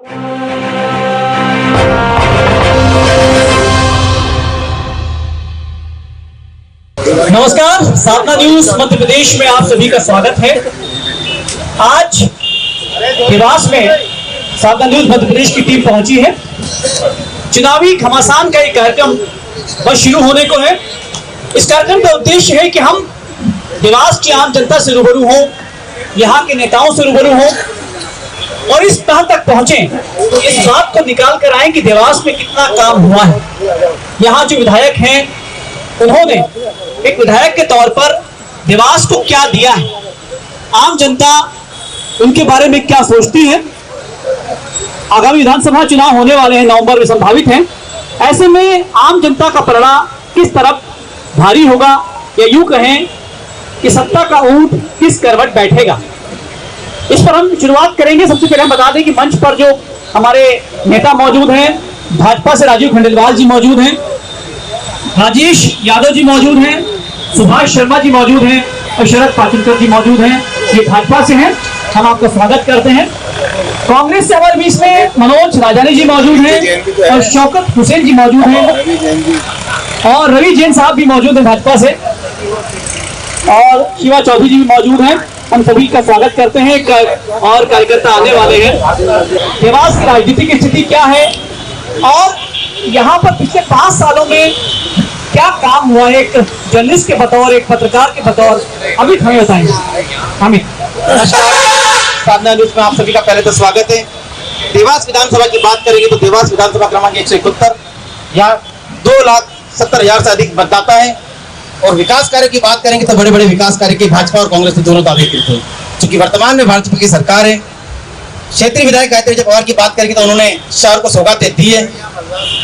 नमस्कार, साधना न्यूज मध्य प्रदेश में आप सभी का स्वागत है। आज देवास में साधना न्यूज मध्य प्रदेश की टीम पहुंची है। चुनावी घमासान का एक कार्यक्रम बस शुरू होने को है। इस कार्यक्रम का उद्देश्य है कि हम देवास की आम जनता से रूबरू हो, यहाँ के नेताओं से रूबरू हो और इस तह तक पहुंचे, इस बात को निकाल कर आए कि देवास में कितना काम हुआ है। यहाँ जो विधायक हैं उन्होंने एक विधायक के तौर पर देवास को क्या दिया है, आम जनता उनके बारे में क्या सोचती है। आगामी विधानसभा चुनाव होने वाले हैं, नवंबर में संभावित हैं। ऐसे में आम जनता का पलड़ा किस तरफ भारी होगा, या यूं कहें कि सत्ता का ऊंट किस करवट बैठेगा, इस पर हम शुरुआत करेंगे। सबसे पहले हम बता दें कि मंच पर जो हमारे नेता मौजूद हैं, भाजपा से राजीव खंडेलवाल जी मौजूद हैं, राजेश यादव जी मौजूद हैं, सुभाष शर्मा जी मौजूद हैं और शरद पाटिलकर जी मौजूद हैं। ये भाजपा से हैं, हम आपका स्वागत करते हैं। कांग्रेस से हमारे बीच में मनोज राजानी जी मौजूद हैं और शौकत हुसैन जी मौजूद हैं और रवि जैन साहब भी मौजूद हैं भाजपा से, और शिवा चौधरी जी भी मौजूद हैं। हम सभी का स्वागत करते हैं। और कार्यकर्ता आने वाले हैं। देवास की राजनीतिक स्थिति क्या है और यहाँ पर पिछले 5 सालों में क्या काम हुआ है, एक जर्नलिस्ट के बतौर, एक पत्रकार के बतौर अमित हमें बताएंगे। अमित, साधना न्यूज में आप सभी का पहले तो स्वागत है। देवास विधानसभा की बात करेंगे तो देवास विधानसभा क्रमांक 171, यहाँ 2,70,000 से अधिक मतदाता है। और विकास कार्य की बात करेंगे तो बड़े बड़े विकास कार्य के भाजपा और कांग्रेस के दोनों दावे करते हैं। चूंकि वर्तमान में भाजपा की सरकार है, क्षेत्रीय विधायक गायत्री पवार की बात करेंगे तो उन्होंने शहर को सौगातें दी है,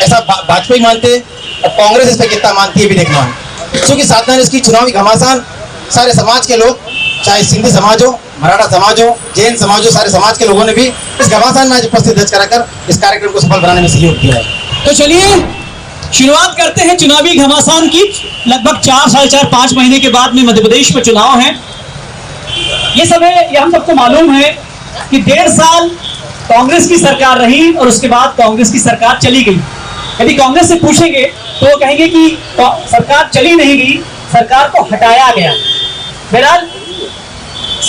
ऐसा भाजपा ही मानते हैं और कांग्रेस इस पर कितना मानती है भी देखना है। क्योंकि साधना न्यूज की चुनावी घमासान सारे समाज के लोग, चाहे सिंधी समाज हो, मराठा समाज हो, जैन समाज हो, सारे समाज के लोगों ने भी इस घमासान में आज उपस्थित दर्ज कराकर इस कार्यक्रम को सफल बनाने में सहयोग किया है। तो चलिए शुरुआत करते हैं चुनावी घमासान की। लगभग 4, साढ़े 4, 5 महीने के बाद में मध्य प्रदेश में चुनाव है। ये सब है, ये हम सबको मालूम है कि 1.5 साल कांग्रेस की सरकार रही और उसके बाद कांग्रेस की सरकार चली गई। यदि कांग्रेस से पूछेंगे तो वो कहेंगे कि सरकार चली नहीं गई, सरकार को हटाया गया। बहरहाल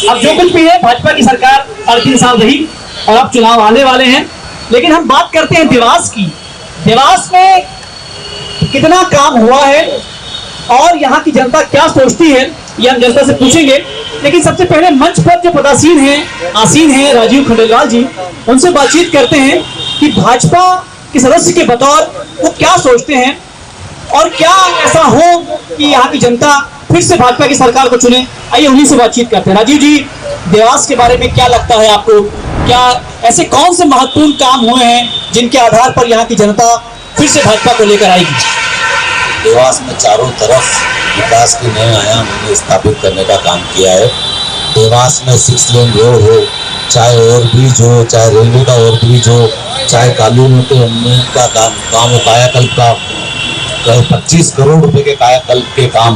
अब जो कुछ भी है, भाजपा की सरकार 3.5 साल रही और अब चुनाव आने वाले हैं। लेकिन हम बात करते हैं देवास की। देवास में कितना काम हुआ है और यहाँ की जनता क्या सोचती है, ये हम जनता से पूछेंगे। लेकिन सबसे पहले मंच पर जो पदासीन हैं, आसीन हैं राजीव खंडेलवाल जी, उनसे बातचीत करते हैं कि भाजपा के सदस्य के बतौर वो क्या सोचते हैं और क्या ऐसा हो कि यहाँ की जनता फिर से भाजपा की सरकार को चुने। आइए उन्हीं से बातचीत करते हैं। राजीव जी, देवास के बारे में क्या लगता है आपको, क्या ऐसे कौन से महत्वपूर्ण काम हुए हैं जिनके आधार पर यहाँ की जनता फिर से भाजपा को लेकर आएगी? देवास में चारों तरफ विकास के नए आयाम स्थापित करने का काम किया है। देवास में 6 लेन रोड हो, चाहे ओवरब्रिज हो, चाहे रेलवे का ओवरब्रिज हो, चाहे कानून का काम हो, कायाकल्प का 25 करोड़ रुपए के कायाकल्प के काम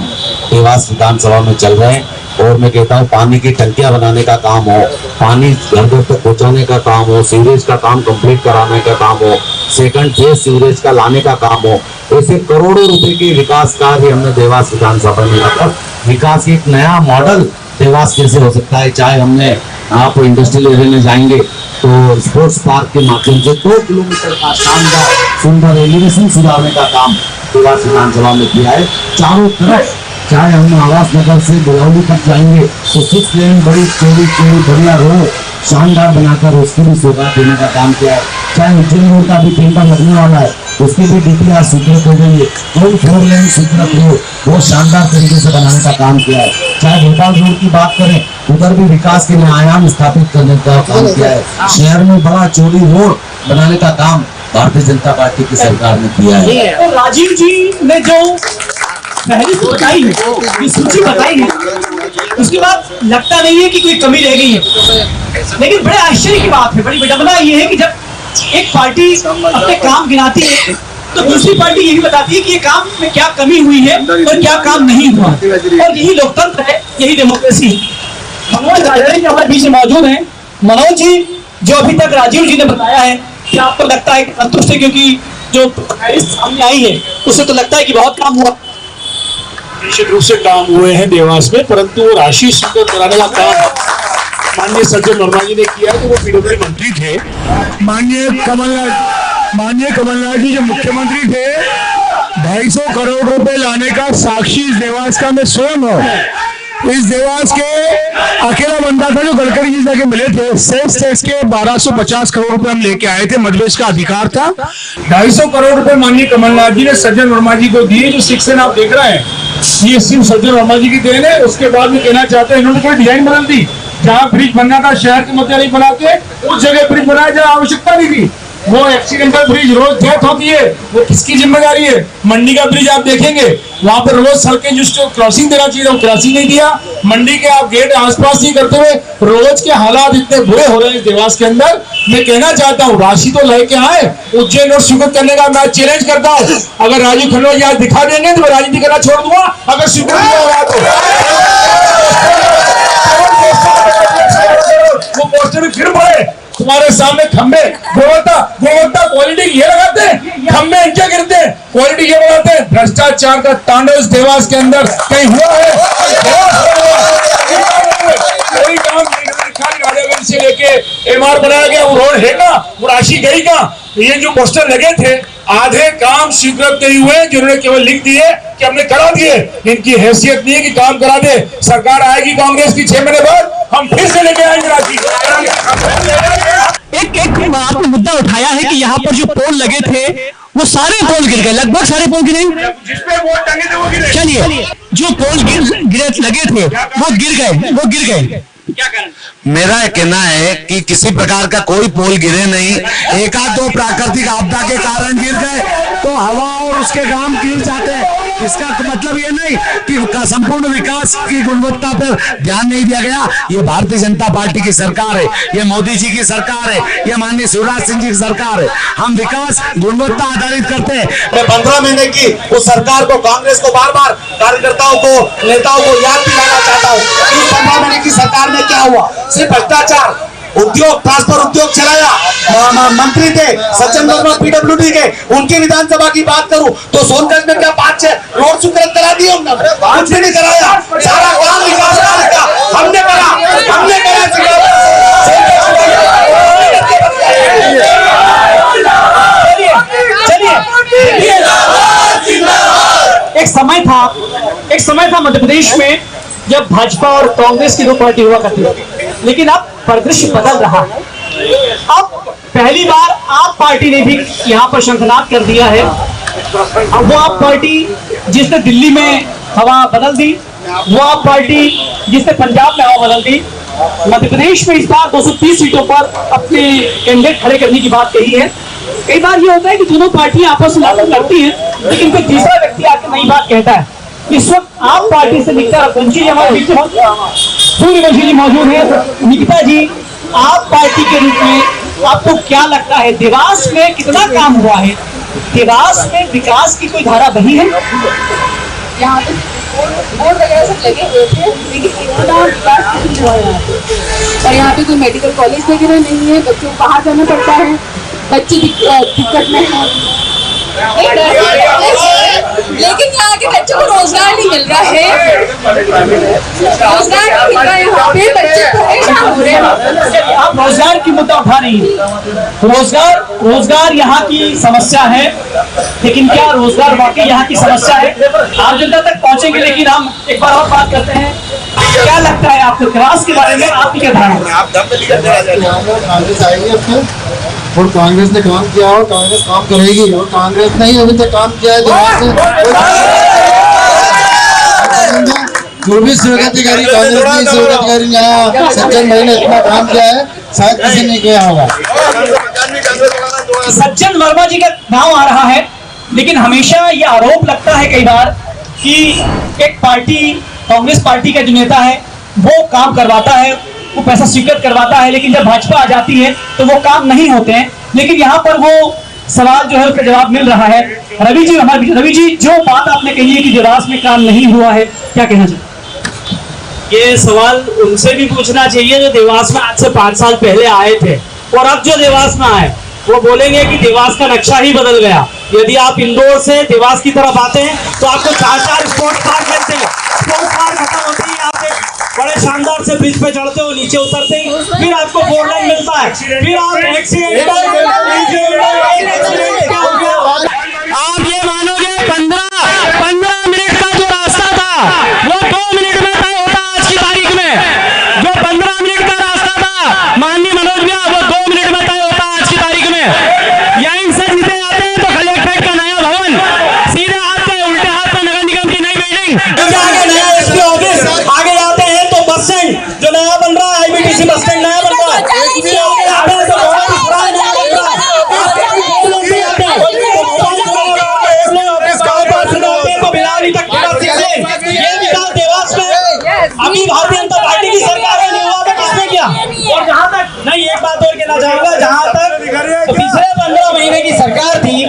देवास विधानसभा में चल रहे हैं। और मैं कहता हूँ पानी की टंकियां बनाने का काम हो, पानी घर घर तक पहुंचाने का काम हो, सीवरेज का काम कंप्लीट कराने का काम हो, 2nd फेज सीवरेज का लाने का काम हो, ऐसे करोड़ों रुपए के विकास कार्य हमने देवास विधानसभा में लाकर विकास की एक नया मॉडल देवास कैसे हो सकता है। चाहे हमने आप इंडस्ट्रियल एरिया में जाएंगे तो स्पोर्ट्स पार्क के माध्यम से 2 किलोमीटर का शानदार सुंदर एलिवेशन सुधारने का काम देवास विधानसभा में किया है। चारों तरफ, चाहे हम आवास नगर से बुलौली तक जाएंगे तो 6 लेन बड़ी चौड़ी बढ़िया रोड शानदार बनाकर उसकी भी सौगात देने का काम किया है। चाहे उज्जैन रोड का भी टेंडर लगने वाला है, उसकी भी डीपीआर स्वीकृत हो गई है। कोई 4 लेन स्वीकृत रोड वो शानदार तरीके से बनाने का काम किया है। चाहे भोपाल रोड की बात करें, उधर भी विकास के नए आयाम स्थापित करने का काम किया है। शहर में बड़ा चौड़ी रोड बनाने का काम भारतीय जनता पार्टी की सरकार ने किया है। तो राजीव जी ने जो पहली बताई है, सूची बताई है, उसके बाद लगता नहीं है कि कोई कमी रह गई है। लेकिन बड़े आश्चर्य की बात है, बड़ी विडंबना ये है कि जब एक पार्टी अपने काम गिनाती है तो दूसरी पार्टी यही बताती है कि ये काम में क्या कमी हुई है और क्या काम नहीं हुआ। और यही लोकतंत्र है, यही डेमोक्रेसी है। मनोज राजानी जी हमारे बीच में मौजूद हैं। मनोज जी, जो अभी तक राजीव जी ने बताया है, क्या आपको लगता है कि संतुष्ट है? क्योंकि जो सामने आई है उससे तो लगता है कि बहुत काम हुआ। निश्चित रूप से काम हुए हैं देवास में, परंतु वो राशि स्वीकृत कराने का काम माननीय सज्जन वर्मा जी ने किया। तो वो पीडब्ल्यूडी मंत्री थे, माननीय कमलनाथ जी जो मुख्यमंत्री थे, 250 करोड़ रुपए लाने का साक्षी इस देवास का मैं स्वयं हूँ। इस देवास के अकेला बंदा था जो गडकरी जी जाके मिले थे। सेस के 1250 करोड़ रुपए हम लेके आए थे, मजलिस का अधिकार था। 250 करोड़ रुपए माननीय कमलनाथ जी ने सज्जन वर्मा जी को दिए। जो 6 लेन आप देख रहे हैं, ये सिर्फ सज्जन वर्मा जी की देन है। उसके बाद में कहना चाहते हैं, इन्होंने कोई डिजाइन बदल दी। जहाँ ब्रिज बनना था शहर के मध्य नहीं बना के उस जगह ब्रिज बनाया जहाँ आवश्यकता नहीं थी। वो एक्सीडेंटल ब्रिज, रोज डेथ होती है, वो किसकी जिम्मेदारी है? मंडी का ब्रिज आप देखेंगे, वहां पर रोज सड़कें जिसको क्रॉसिंग देना चाहिए वो क्रॉसिंग नहीं दिया। मंडी के आप गेट आसपास नहीं करते हुए रोज के हालात इतने बुरे हो रहे हैं देवास के अंदर। मैं कहना चाहता हूँ, राशि तो लेके आए, उज्जैन और स्वीकृत करने का मैं चैलेंज करता हूँ। अगर राजीव खन्ना जी आज दिखा देंगे तो मैं राजनीति करना छोड़ दूंगा। अगर स्वीकृत होगा तो वो पोस्टर भी फिर पड़े तुम्हारे सामने। खंबे गुणवत्ता क्वालिटी ये लगाते हैं, खंबे इनके गिरते हैं, क्वालिटी ये बनाते हैं। भ्रष्टाचार का तांडव इस देवास के अंदर कहीं हुआ है? कोई काम राजागंज से लेके एमआर बनाया गया, वो रोड है का, वो राशि गई का? ये जो पोस्टर लगे थे, आधे काम स्वीकृत नहीं हुए, जिन्होंने केवल लिख दिए कि हमने करा दिए। इनकी हैसियत नहीं है कि काम करा दे। सरकार आएगी कांग्रेस की 6 महीने बाद, हम फिर से लेके आएंगे राशि। एक आपने मुद्दा उठाया है कि यहाँ पर जो पोल लगे थे वो सारे पोल गिर गए, लगभग सारे पोल गिरे। जिसपे वोट टंगे थे वो गिरे। चलिए, जो पोल गिरे लगे थे वो गिर गए। क्या कारण? मेरा कहना है कि किसी प्रकार का कोई पोल गिरे नहीं, एक आध दो प्राकृतिक आपदा के कारण गिर गए तो हवा और उसके काम गिर जाते हैं। इसका मतलब ये नहीं कि संपूर्ण विकास की गुणवत्ता पर ध्यान नहीं दिया गया। ये भारतीय जनता पार्टी की सरकार है, ये मोदी जी की सरकार है, ये माननीय शिवराज सिंह जी की सरकार है। हम विकास गुणवत्ता आधारित करते हैं। मैं 15 महीने की उस सरकार को, कांग्रेस को बार बार कार्यकर्ताओं को, नेताओं को याद दिलाना चाहता हूँ कि 15 महीने की सरकार में क्या हुआ। सिर्फ भ्रष्टाचार, उद्योग, ट्रांसफर उद्योग चलाया। मंत्री थे सज्जन वर्मा पीडब्ल्यूडी के, उनकी विधानसभा की बात करूं तो सोनगंज में क्या 5-6 रोड स्वीकृत करा दिए हमने? कुछ भी नहीं कराया। सारा काम विकास कार्य का हमने करा। चलिए, एक समय था मध्य प्रदेश में जब भाजपा और कांग्रेस की दो पार्टी हुआ करती थी, लेकिन अब परिदृश्य बदल रहा है। अब पहली बार आप पार्टी ने भी यहाँ पर शंखनाद कर दिया है। अब वो आप पार्टी जिसने दिल्ली में हवा बदल दी, वो आप पार्टी जिसने पंजाब में हवा बदल दी, मध्य प्रदेश में इस बार 230 सीटों पर अपने कैंडिडेट खड़े करने की बात कही है। कई बार ये होता है कि दोनों पार्टियां आपस में लड़ती हैं, लेकिन कोई तीसरा व्यक्ति आकर नई बात कहता है। इस वक्त आप पार्टी से निकिता रघुवंशी जी हमारे बीच सूर्यवंशी जी मौजूद है। निकिता जी, आप पार्टी के रूप में आपको क्या लगता है, देवास में कितना काम हुआ है? देवास में विकास की कोई धारा बही है? यहाँ पे बोर्ड वगैरह सब लगे हुए थे, लेकिन इतना विकास नहीं हुआ यहाँ पे। और यहाँ पे कोई मेडिकल कॉलेज वगैरह नहीं है, बच्चों को बाहर जाना पड़ता है, बच्चे दिक्कत में है। लेकिन यहाँ के बच्चों को रोजगार नहीं मिल रहा है, रोजगार नहीं मिल रहा है यहाँ पे, बच्चे परेशान हो रहे हैं। आप रोजगार की मुद्दा उठा रही हैं। रोजगार यहाँ की समस्या है, लेकिन क्या रोजगार वाकई यहाँ की समस्या है? आप जनता तक पहुँचेंगे, लेकिन हम एक बार और बात करते हैं। क्या लगता है आपको विकास के बारे में, आपकी क्या धारणा है? और कांग्रेस ने काम किया और कांग्रेस काम करेगी, और कांग्रेस ने ही अभी तक काम किया है देवास में। जो भी स्वर्गाधिकारी कांग्रेस की स्वर्गाधिकारी यहाँ सज्जन भाई ने इतना काम किया है, शायद किसी ने किया होगा। सज्जन वर्मा जी का नाम आ रहा है, लेकिन हमेशा ये आरोप लगता है कई बार कि एक पार्टी, कांग्रेस पार्टी का जो नेता है वो काम करवाता है, वो पैसा स्वीकृत करवाता है, लेकिन जब भाजपा आ जाती है तो वो काम नहीं होते हैं। लेकिन यहाँ पर वो सवाल जो है उसका जवाब मिल रहा है। रवि जी हमारे, रवि जी, जो बात आपने कही है कि देवास में काम नहीं हुआ है, क्या कहना चाहिए? ये सवाल उनसे भी पूछना चाहिए जो देवास में आज से 5 साल पहले आए थे। और अब जो देवास में आए वो बोलेंगे कि देवास का नक्शा ही बदल गया। यदि आप इंदौर से देवास की तरफ आते हैं तो आपको 4-4 स्पोर्ट्स पार्क मिलते हैं। स्पोर्ट्स पार्क खत्म होते ही आप एक बड़े शानदार से ब्रिज पे चढ़ते हो, नीचे उतरते ही फिर आपको 4 लाइन मिलता है, फिर आप एक्सीडेंट आप ये मानोगे 15 मिनट का जो रास्ता था वो 2 मिनट में तय होता आज की तारीख में। जो 15 मिनट का रास्ता था माननीय मनोज भैया वो 2 मिनट में तय होता आज की तारीख में। यहीं से सीधे आते हैं तो कलेक्ट्रेट का नया भवन, सीधे आते हैं उल्टे हाथ में नगर निगम की नई बिल्डिंग, आगे नया एसपी ऑफिस, आगे जाते हैं तो बस स्टैंड जो नया बन रहा है, IBTC बस स्टैंड नया बन रहा है, अभी भारतीय जनता पार्टी की सरकार है, नहीं हुआ तो किसने किया। और जहां तक नहीं, एक बात और कहना चाहूंगा, जहां तक पिछले 15 महीने की सरकार थी,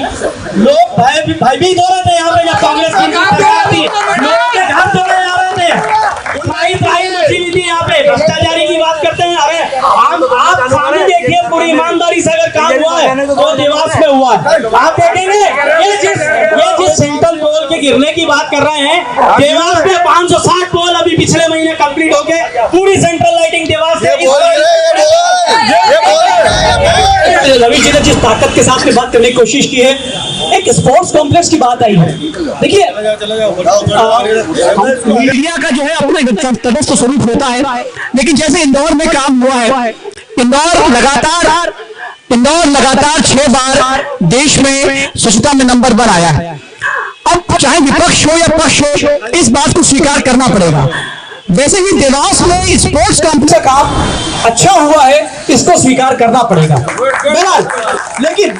लोग भयभीत हो रहे थे यहाँ पे। जब कांग्रेस की सरकार थी लोगों के घर तोड़े जा रहे थे, उठाई मची हुई थी यहाँ पे। भ्रष्टाचारी की बात करते हैं, अरे आप सामने देखिए, पूरी ईमानदारी से अगर काम हुआ है तो देवास में हुआ है। आप देखेंगे ये जिस सेंट्रल पोल के गिरने की बात कर रहे हैं, देवास में 560 पोल अभी पिछले महीने कंप्लीट हो गए। पूरी सेंट्रल लाइटिंग देवास में। रवि जी ने जिस ताकत के साथ में बात करने की कोशिश की है, एक स्पोर्ट्स कॉम्प्लेक्स की बात आई है। देखिए मीडिया का जो है अपने तटस्थ स्वरूप होता है, लेकिन जैसे इंदौर में काम हुआ है, इंदौर लगातार 6 बार देश में स्वच्छता में नंबर 1 आया है। अब चाहे विपक्ष हो या पक्ष हो, इस बात को स्वीकार करना पड़ेगा। वैसे ही देवास में स्पोर्ट्स कॉम्प्लेक्स का काम अच्छा हुआ है, इसको स्वीकार करना पड़ेगा। बहरहाल लेकिन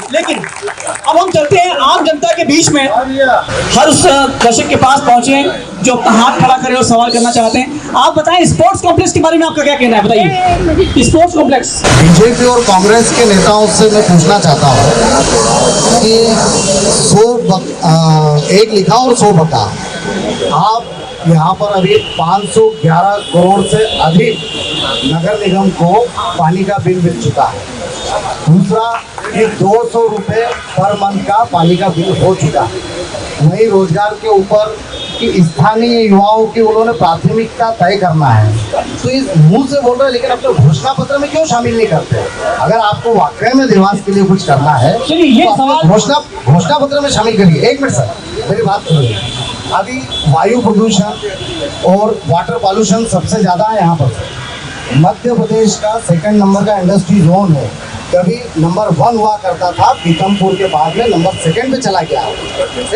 अब हम चलते हैं आम जनता के बीच में। हर उस दर्शक के पास पहुंचे जो अपना हाथ खड़ा करे और सवाल करना चाहते हैं। आप बताएं, स्पोर्ट्स कॉम्प्लेक्स के बारे में आपका क्या कहना है, बताइए। स्पोर्ट्स कॉम्प्लेक्स बीजेपी और कांग्रेस के नेताओं से मैं पूछना चाहता हूँ कि 1 लिखा और 100 बका। आप यहाँ पर अभी 511 करोड़ से अधिक नगर निगम को पानी का बिल मिल चुका है। दूसरा कि 200 रुपये पर मंथ का पानी का बिल हो चुका है। वहीं रोजगार के ऊपर कि स्थानीय युवाओं की उन्होंने प्राथमिकता तय करना है, तो इस मुंह से बोल रहे हैं, लेकिन अपने घोषणा पत्र में क्यों शामिल नहीं करते? अगर आपको वाकई में देवास के लिए कुछ करना है तो घोषणा पत्र में शामिल करिए। 1 मिनट सर, मेरी बात सुनिए। अभी वायु प्रदूषण और वाटर पॉल्यूशन सबसे ज़्यादा है यहाँ पर। मध्य प्रदेश का 2nd नंबर का इंडस्ट्री जोन है। कभी नंबर 1 हुआ करता था, पीतमपुर के बाद में नंबर 2nd पे चला गया है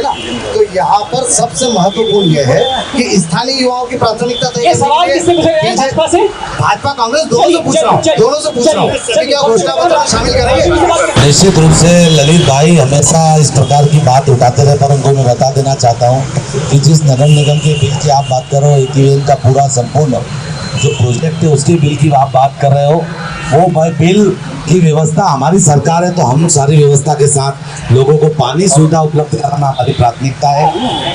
ना। तो यहाँ पर सबसे महत्वपूर्ण यह है कि स्थानीय युवाओं की प्राथमिकता तय भाजपा कांग्रेस दोनों से पूछ रहा हूँ क्या घोषणा पत्र में शामिल करेंगे? निश्चित रूप से ललित भाई हमेशा इस प्रकार की बात उठाते रहे, पर उनको मैं बता देना चाहता हूँ कि जिस नगर निगम के बिल की आप बात कर रहे हो, AQL का पूरा संपूर्ण जो प्रोजेक्ट है उसके बिल की आप बात कर रहे हो, वो बिल की व्यवस्था हमारी सरकार है, तो हम सारी व्यवस्था के साथ लोगों को पानी सुविधा उपलब्ध कराना हमारी प्राथमिकता है।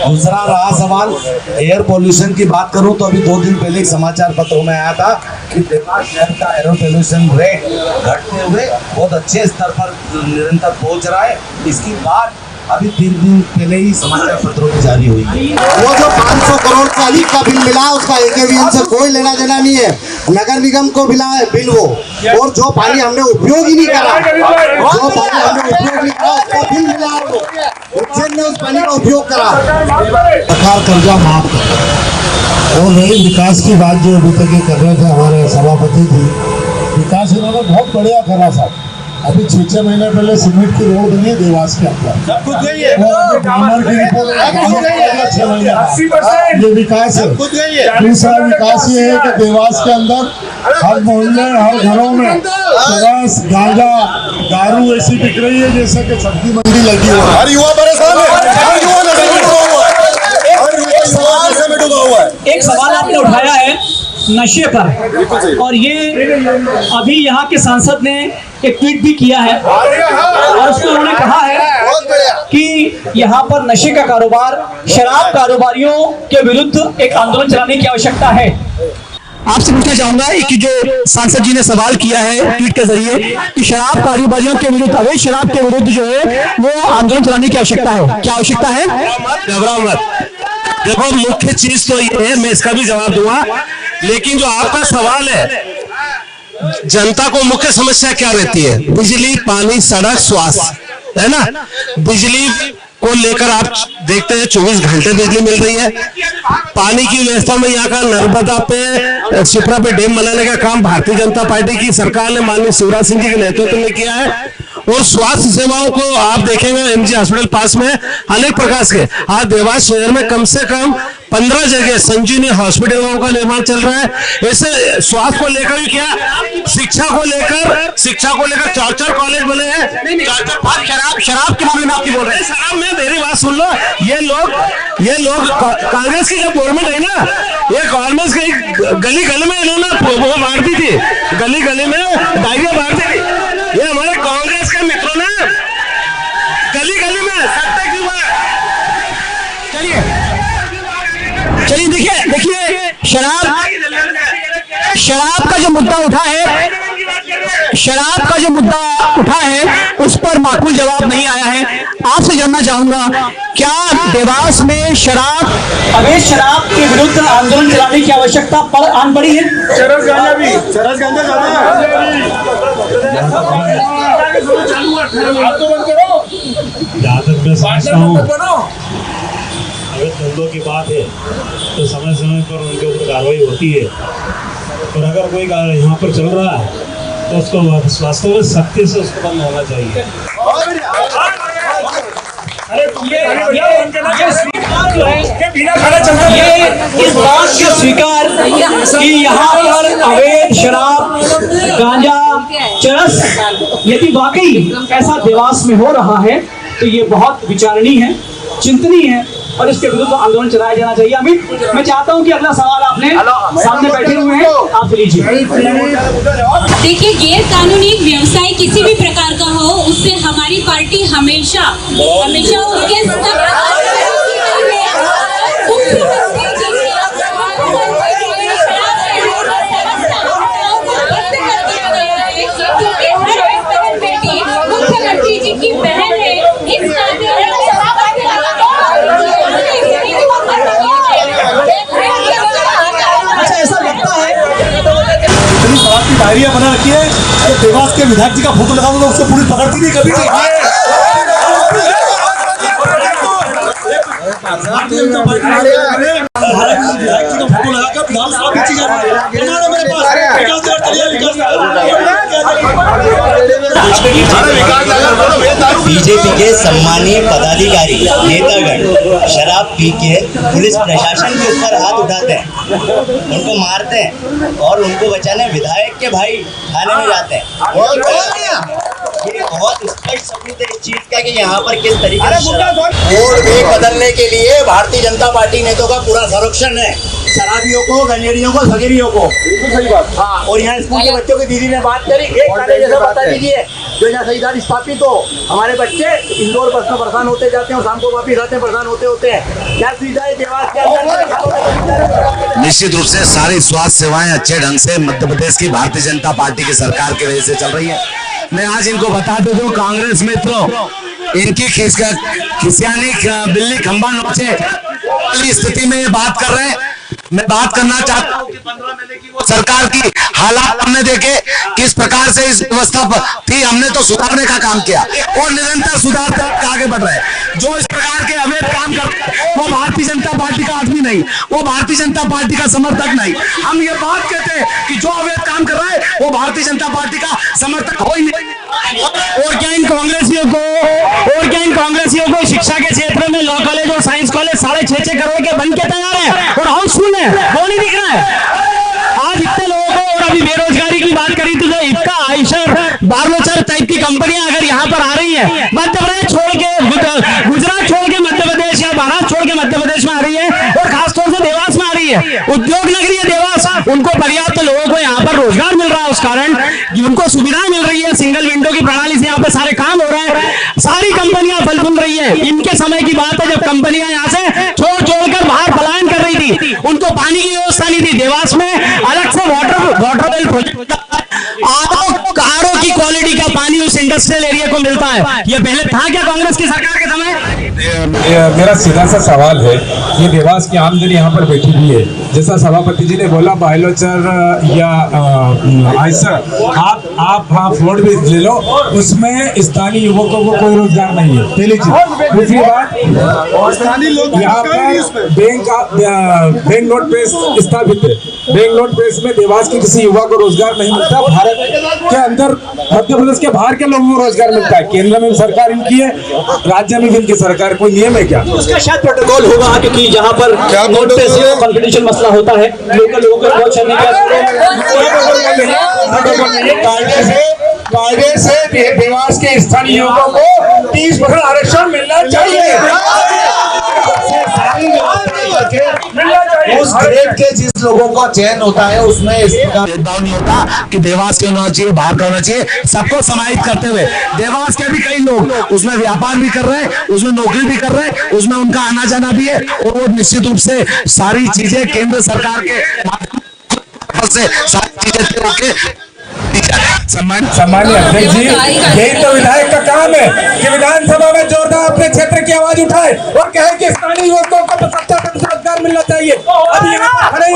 दूसरा रहा सवाल एयर पोल्यूशन की बात करूं तो अभी 2 दिन पहले एक समाचार पत्रों में आया था कि देवास शहर का एयर पोल्यूशन रेट घटते हुए बहुत अच्छे स्तर पर निरंतर पहुंच रहा है। इसकी बात अभी 3 दिन पहले ही समाचार पत्रों में जारी हुई। वो जो 500 करोड़ से अधिक का बिल मिला है उसका AKVN से कोई लेना देना नहीं है। नगर निगम को मिला है बिल वो, और जो पानी हमने उपयोग ही नहीं करा, उसका बिल मिला है वो। उज्जैन ने उस पानी का उपयोग करा। सरकार कर्जा माफ कर, और रही विकास की बात जो अभी तक कर रहे थे हमारे सभापति जी, विकास इन्होंने बहुत बढ़िया करा साहब। अभी 6 महीने पहले सीमेंट की रोड बनी है देवास के अंदर, ये विकास है। दूसरा विकास ये है कि देवास के अंदर हर मोहल्ले हर घरों में चरस गांजा दारू ऐसी बिक रही है जैसे कि सब्जी मंडी लगी है। हर युवा परेशान है। एक सवाल आपने उठाया है नशे पर, और ये अभी यहाँ के सांसद ने एक ट्वीट भी किया है और उसमें उन्होंने कहा है कि यहाँ पर नशे का कारोबार, शराब कारोबारियों के विरुद्ध एक आंदोलन चलाने की आवश्यकता है। आपसे पूछना चाहूंगा कि जो सांसद जी ने सवाल किया है ट्वीट के जरिए कि शराब कारोबारियों के विरुद्ध, अवैध शराब के विरुद्ध जो है वो आंदोलन चलाने की आवश्यकता है, क्या आवश्यकता है? घबराओ मत। देखो मुख्य चीज तो ये है, मैं इसका भी जवाब दूंगा, लेकिन जो आपका सवाल है जनता को मुख्य समस्या क्या रहती है? बिजली, पानी, सड़क, स्वास्थ्य, है ना। बिजली को लेकर आप देखते हैं 24 घंटे बिजली मिल रही है। पानी की व्यवस्था में यहाँ का नर्मदा पे, शिप्रा पे डैम बनाने का काम भारतीय जनता पार्टी की सरकार ने माननीय शिवराज सिंह जी के नेतृत्व में किया है। और स्वास्थ्य सेवाओं को आप देखेंगे एमजी हॉस्पिटल पास में अनेक प्रकार के, आज देवास शहर में कम से कम 15 जगह संजीवनी हॉस्पिटलों का निर्माण चल रहा है। ऐसे स्वास्थ्य को लेकर भी क्या, शिक्षा को लेकर 4 कॉलेज बने हैं। शराब के मामले में आप बोल रहे हैं? शराब में मेरी बात सुन लो, ये लोग कांग्रेस की जब गवर्नमेंट है ना, ये कांग्रेस की गली गली में इन्होंने वो बांटती थी, गली गली में डायरिया बांटती थी। ये हमारे कांग्रेस के मित्रों ने गली गली में सत्ता की बात। चलिए देखिए शराब का जो मुद्दा उठा है उस पर माकूल जवाब नहीं आया है। आपसे जानना चाहूंगा, क्या देवास में अवैध शराब के विरुद्ध आंदोलन चलाने की आवश्यकता आन पड़ी है? चरस गांजा जहाँ तक मैं समझता हूँ अगर धंधों की बात है तो समय समय पर उनके ऊपर कार्रवाई होती है, और अगर कोई यहाँ पर चल रहा है तो उसको वास्तव में सख्ती से उसको बंद होना चाहिए। ये इस बात को स्वीकार कि यहाँ पर अवैध शराब, गांजा, चरस यदि वाकई ऐसा देवास में हो रहा है तो ये बहुत विचारणीय है, चिंतनीय है और इसके विरुद्ध आंदोलन चलाया जाना चाहिए। अमित, मैं चाहता हूं कि अगला सवाल आपने सामने बैठे हुए हैं, आप लीजिए। देखिए, गैर कानूनी व्यवसाय किसी भी प्रकार का हो, उससे हमारी पार्टी हमेशा उसके मुख्यमंत्री जी की बहन है, इस अच्छा, ऐसा लगता है शराब की डायरिया बना रखी है, तो देवास के विधायक जी का फोटो लगा दो, उसको पुलिस पकड़ती नहीं कभी नहीं। विधायक जी का फोटो लगाकर विधानसभा खींची जा रही है मेरे पास। बीजेपी के सम्मानीय पदाधिकारी नेतागण शराब पी के पुलिस प्रशासन के ऊपर हाथ उठाते हैं, उनको मारते हैं और उनको बचाने विधायक के भाई थाने में जाते हैं। ये बहुत स्पष्ट सबूत है इस चीज का कि यहाँ पर किस तरीके से वोट भी बदलने के लिए भारतीय जनता पार्टी नेताओं का पूरा संरक्षण है। शराबियों को, गंजेड़ियों को, सगेरियों को। सही बात। हाँ, और यहाँ स्कूल के बच्चों की दीदी ने बात करी, एक गाने जैसा बता दीजिए जो यहाँ संविधान स्थापित हो, हमारे बच्चे इंदौर बस में परेशान होते जाते हैं और शाम को वापिस आते हैं परेशान होते हैं। क्या सुविधाएं देवास के अंदर? निश्चित रूप से सारी स्वास्थ्य सेवाएं अच्छे ढंग से मध्य प्रदेश की भारतीय जनता पार्टी की सरकार की वजह से चल रही है। मैं आज इनको बता दूं, कांग्रेस मित्रों, इनकी खिसियानी बिल्ली खंबा नोचे वाली स्थिति में ये बात कर रहे हैं। मैं बात करना चाहता हूं कि 15 महीने की वो सरकार की हालात हमने देखे, किस प्रकार से इस व्यवस्था थी, हमने तो सुधारने का काम किया और निरंतर सुधार तक आगे बढ़ रहे हैं। जो इस प्रकार के अवैध काम करते हैं वो भारतीय जनता पार्टी का आदमी नहीं, वो भारतीय जनता पार्टी का समर्थक नहीं। हम ये बात कहते हैं कि जो अवैध काम कर रहा है वो भारतीय जनता पार्टी का समर्थक हो ही नहीं। और क्या इन कांग्रेसियों को शिक्षा के क्षेत्र में लॉ कॉलेज और साइंस कॉलेज 6.5 करोड़ के बन के तैयार है और हाउसफुल है, वो नहीं दिख रहा है। आज इतने लोगों को, और अभी बेरोजगारी की बात करी तो इतना आयशर बार्लोचर टाइप की कंपनियां अगर यहाँ पर आ रही है, मध्य प्रदेश छोड़ के, गुजरात छोड़ के मध्य प्रदेश या महाराष्ट्र छोड़ के मध्य प्रदेश में आ रही है और खासतौर से देवास में आ रही है। उद्योग नगरी है देवास, उनको पर्याप्त लोगों को यहाँ पर रोजगार मिल रहा है, उस कारण उनको सुविधाएं मिल रही है। सिंगल विंडो की प्रणाली से यहाँ पे सारे काम हो रहे हैं, सारी कंपनियां फल फूल रही है। इनके समय की बात है जब कंपनियां यहाँ से छोड़ कर बाहर पलायन कर रही थी। थी, उनको पानी की व्यवस्था नहीं थी। देवास में अलग से वाटर वेल प्रोजेक्ट, आरओ की क्वालिटी का पानी उस इंडस्ट्रियल एरिया को मिलता है। ये पहले था क्या कांग्रेस की सरकार के समय? मेरा सीधा सा सवाल है, ये देवास की आमदनी यहाँ पर बैठी हुई है, जैसा सभापति जी ने बोला बायलोचर या आयसर, आप हाँ फ्लोट भी ले लो, उसमें स्थानीय युवकों को कोई रोजगार नहीं है, पहली चीज। दूसरी बात, यहाँ पर बैंक नोट प्रेस स्थापित है, बैंक नोट प्रेस में देवास के किसी युवा को रोजगार नहीं मिलता। भारत के अंदर मध्य प्रदेश के बाहर के लोगों को रोजगार मिलता है। केंद्र में सरकार इनकी है, राज्य में इनकी सरकार, कोई नियम है क्या? उसका शायद प्रोटोकॉल होगा, क्योंकि जहाँ पर नोट प्रेस कॉन्फिडेंशियल मसला होता है, लोकल लोगों को बहुत चलने कायदे से देवास के स्थानीय युवकों को 30% आरक्षण मिलना चाहिए। उस ग्रेड के जिस लोगों का चयन होता है उसमें इस प्रकार भेदभाव नहीं होता कि देवास के होना चाहिए, बाहर का होना चाहिए, सबको समाहित करते हुए देवास के भी कई लोग उसमें व्यापार भी कर रहे हैं, उसमें नौकरी भी कर रहे हैं, उसमें उनका आना जाना भी है, और वो निश्चित रूप से सारी चीजें केंद्र सरकार के माध्यम से सारी चीजें सम्मानित अध्यक्ष जी, यही तो विधायक का काम है कि विधानसभा में जोरदार अपने क्षेत्र की आवाज उठाए और कहे कि स्थानीय युवकों को 50% रोजगार मिलना चाहिए। अब यहाँ खड़े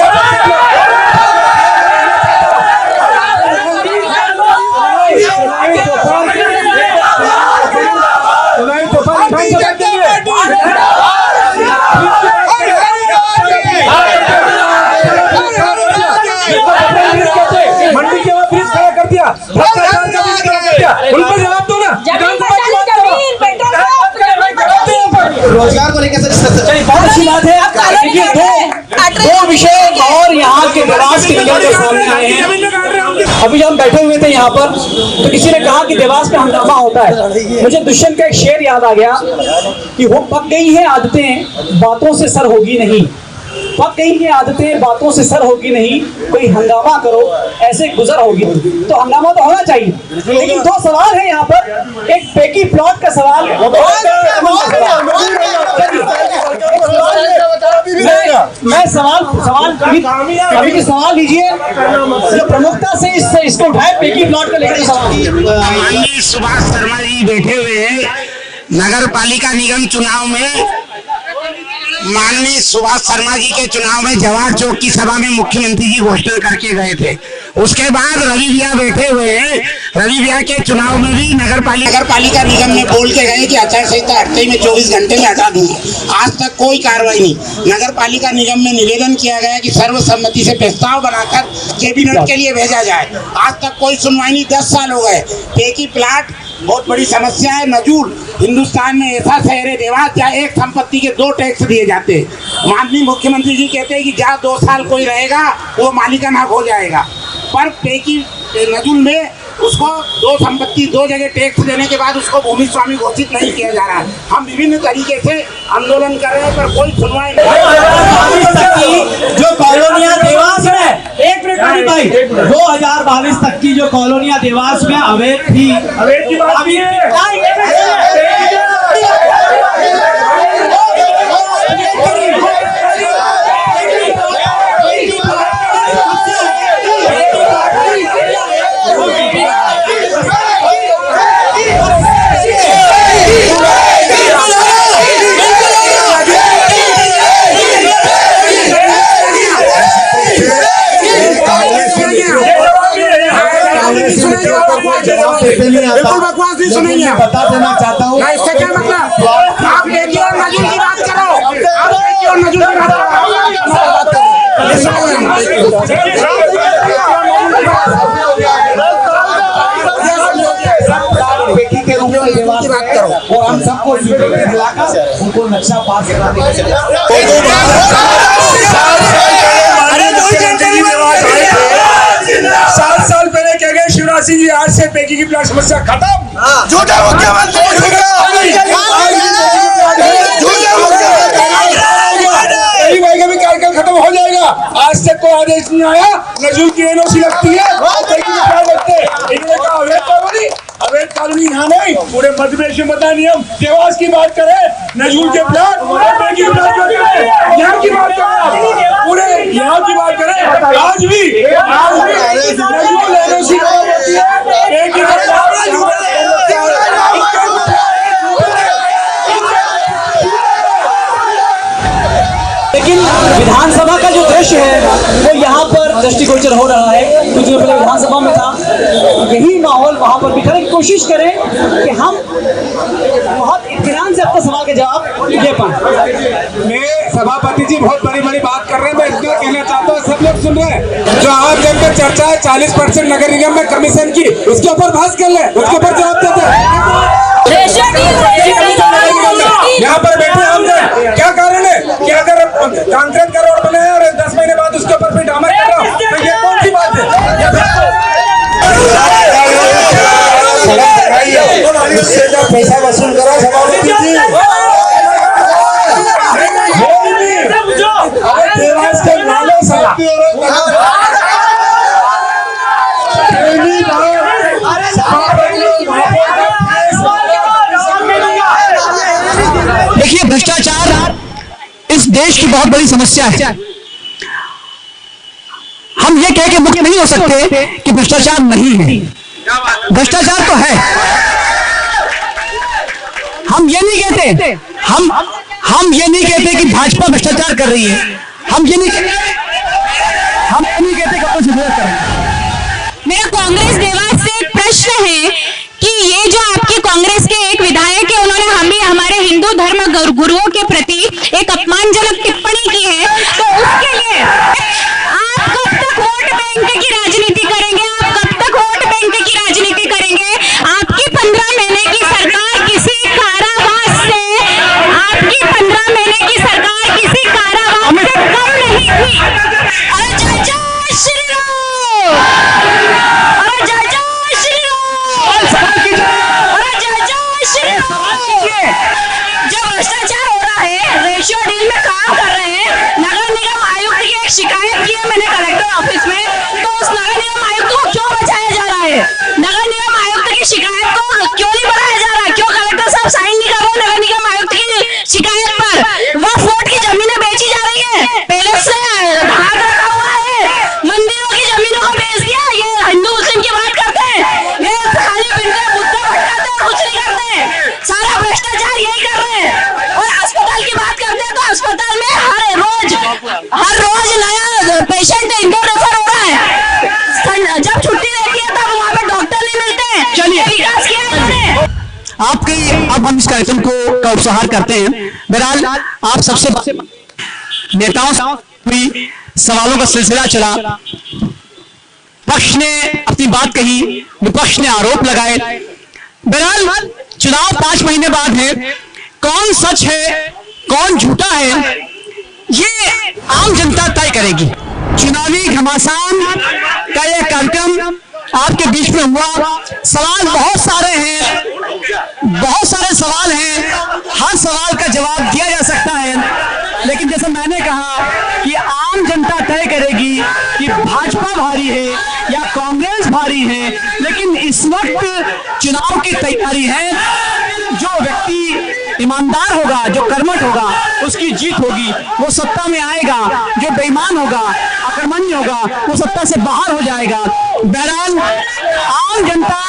मंडी के बाद ब्रिज खड़ा कर दिया, उनको जवाब दो ना। रोजगार को लेकर बहुत अच्छी बात है। देखिए दो विषय और यहाँ के देवास के निगम के सामने आए हैं। अभी जब हम बैठे हुए थे यहाँ पर तो किसी ने कहा कि देवास में हंगामा होता है। मुझे दुष्यंत का एक शेर याद आ गया कि वो पक गई हैं आदतें, बातों से सर होगी नहीं। पक गई हैं आदतें, बातों से सर होगी नहीं, कोई हंगामा करो ऐसे गुजर होगी। तो हंगामा तो होना चाहिए, लेकिन दो सवाल है यहाँ पर। एक पेकी प्लॉट का सवाल, मैं सवाल कभी भी सवाल लीजिए जो प्रमुखता से इसको उठाए। पेकी प्लॉट को लेकर सवाल। सुभाष शर्मा जी बैठे हुए हैं नगर पालिका निगम चुनाव में। माननीय सुभाष शर्मा जी के चुनाव में जवाहर चौक की सभा में मुख्यमंत्री जी घोषणा करके गए थे। उसके बाद रवि भैया बैठे हुए हैं, रवि भैया के चुनाव में भी नगर पालिका निगम में बोल के गए कि आचार संहिता हटते ही मैं 24 घंटे में हटा दूंगा। आज तक कोई कार्रवाई नहीं। नगर पालिका निगम में निवेदन किया गया कि सर्वसम्मति से प्रस्ताव बनाकर कैबिनेट के लिए भेजा जाए, आज तक कोई सुनवाई नहीं। 10 साल हो गए। पेकी प्लाट बहुत बड़ी समस्या है। नजूल हिंदुस्तान में ऐसा शहर है देवास जहाँ एक संपत्ति के 2 टैक्स दिए जाते हैं। माननीय मुख्यमंत्री जी कहते हैं कि जहाँ 2 साल कोई रहेगा वो मालिकाना हो जाएगा, पर पेकी नजूल में उसको 2 संपत्ति 2 जगह टैक्स देने के बाद उसको भूमि स्वामी घोषित नहीं किया जा रहा है। हम विभिन्न तरीके से आंदोलन कर रहे हैं पर कोई सुनवाई नहीं। जो कॉलोनियां देवास में, एक मिनट भाई, 2022 तक की जो कॉलोनियां देवास में अवैध थी, अवैध की बात अभी बिल्कुल बकवास नहीं सुनेंगे। बता देना चाहता हूँ इसका क्या मतलब? आप पेकी और नजूल की बात करो, आप पेकी और नजूल की बात बेटी के रूप में देवास बात करो और हम सबको मिलाकर उनको नक्शा पास कराने के लिए 7 साल पहले कह गए शिवराज सिंह जी आज से पेकी की प्लाट समस्या खत्म। झूठा मुख्यमंत्री, भी कार्यक्रम खत्म हो जाएगा। आज तक कोई आदेश नहीं आया। नजूल की एनओसी लगती है, पेकी की प्लाट लगते हैं। इन्होंने कहा अवैध कानूनी यहाँ नहीं, पूरे मध्य प्रदेश में बता नियम। देवास की बात करें, नजूल के प्लाट और बेटी के प्लाट जो दिए, यहाँ की बात करें, पूरे यहाँ की बात करें, आज भी नजूल एनओसी खराब होती है, एक लेकिन विधानसभा का जो दृश्य है वो यहाँ पर दृष्टिगोचर हो रहा है। कुछ दिन पहले विधानसभा में था, यही माहौल वहाँ पर बिखरने की कोशिश करें कि हम बहुत इत्मीनान से अपने सवाल के जवाब दे पाएं। मैं सभापति जी बहुत बड़ी बड़ी बात कर रहे हैं, मैं इतना कहना चाहता हूँ, सब लोग सुन रहे हैं। जो आम जन में चर्चा है 40% नगर निगम में कमीशन की, उसके ऊपर बहस कर ले, उसके ऊपर जवाब देते हैं। यहाँ पर बैठे हम क्या कारण है कि अगर कांक्रीट का रोड बनाया और 10 महीने बाद उसके ऊपर फिर डामर कर रहा हूँ, तो ये कौन सी बात है? उससे जब पैसा वसूल करा सभापति जी, देवास के नालों देखिए, भ्रष्टाचार इस देश की बहुत बड़ी समस्या है। हम ये कह के मुक्त नहीं हो सकते कि भ्रष्टाचार नहीं है, भ्रष्टाचार तो है। हम ये नहीं कहते, हम ये नहीं कहते कि भाजपा भ्रष्टाचार कर रही है, हम ये नहीं कहते कि अपनी कर रही है। मेरा कांग्रेस देवास से एक प्रश्न है कि ये जो आपके कांग्रेस के एक विधायक है, उन्होंने हमारे हिंदू धर्म गुरुओं के प्रति एक अपमानजनक टिप्पणी की है, तो उसके लिए आप कब तक वोट बैंक की राजनीति करेंगे? आप कब तक वोट बैंक की राजनीति करेंगे? आपकी 15 महीने की सरकार किसी कारावास से, आपकी 15 महीने की सरकार किसी कारावास से कम नहीं थी। अरे जय जय श्री राम, अरे जय जय श्री राम, अरे जय जय श्री राम। जब भ्रष्टाचार हो रहा है, रेशियो डील में काम कर रहे हैं, नगर निगम आयुक्त की एक शिकायत की है मैंने कलेक्टर ऑफिस में, तो उस नगर निगम आयुक्त को क्यों बचाया जा रहा है? नगर निगम आयुक्त की शिकायत को क्यों नहीं बढ़ाया जा रहा? क्यों कलेक्टर साहब साइन नहीं कर रहे नगर निगम आयुक्त की शिकायत पर? वक्फ बोर्ड की जमीनें बेची जा रही है, पहले से भाग रखा हुआ है, मंदिरों की जमीनों को बेच दिया। ये हिंदू मुस्लिम की बात करते हैं, ये खाली बिल्कुल मुद्दा भटकाते हैं, कुछ नहीं करते, सारा भ्रष्टाचार यही कर रहे हैं। और अस्पताल की बात करते हैं तो अस्पताल में हर रोज नया पेशेंट इंदौर रेफर हो रहा है, जब छुट्टी रहती है तब वहाँ पे डॉक्टर नहीं मिलते हैं। चलिए, विकास किया इन्होंने। आपके अब हम इस कार्यक्रम का उपसंहार करते हैं। बहरहाल आप सबसे नेताओं से सवालों का सिलसिला चला, पक्ष ने अपनी बात कही, विपक्ष ने आरोप लगाए। बहरहाल चुनाव 5 महीने बाद है, कौन सच है कौन झूठा है ये आम जनता तय करेगी। चुनावी घमासान का यह कार्यक्रम आपके बीच में हुआ। सवाल बहुत सारे हैं, बहुत सारे सवाल हैं, हर सवाल का जवाब दिया जा सकता है, लेकिन जैसे मैंने कहा कि आम जनता तय करेगी कि भाजपा भारी है या कांग्रेस भारी है। लेकिन इस वक्त चुनाव की तैयारी है, जो व्यक्ति ईमानदार होगा, जो कर्मठ होगा, उसकी जीत होगी, वो सत्ता में आएगा। जो बेईमान होगा, अकर्मण्य होगा, वो सत्ता से बाहर हो जाएगा। बहरहाल आम जनता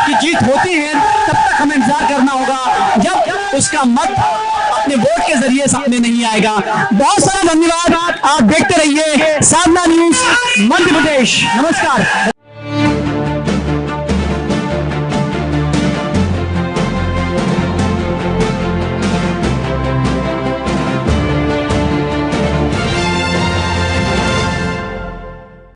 की जीत होती है, तब तक हमें इंतजार करना होगा जब उसका मत अपने वोट के जरिए सामने नहीं आएगा। बहुत सारा धन्यवाद, आप देखते रहिए साधना न्यूज मध्य प्रदेश। नमस्कार।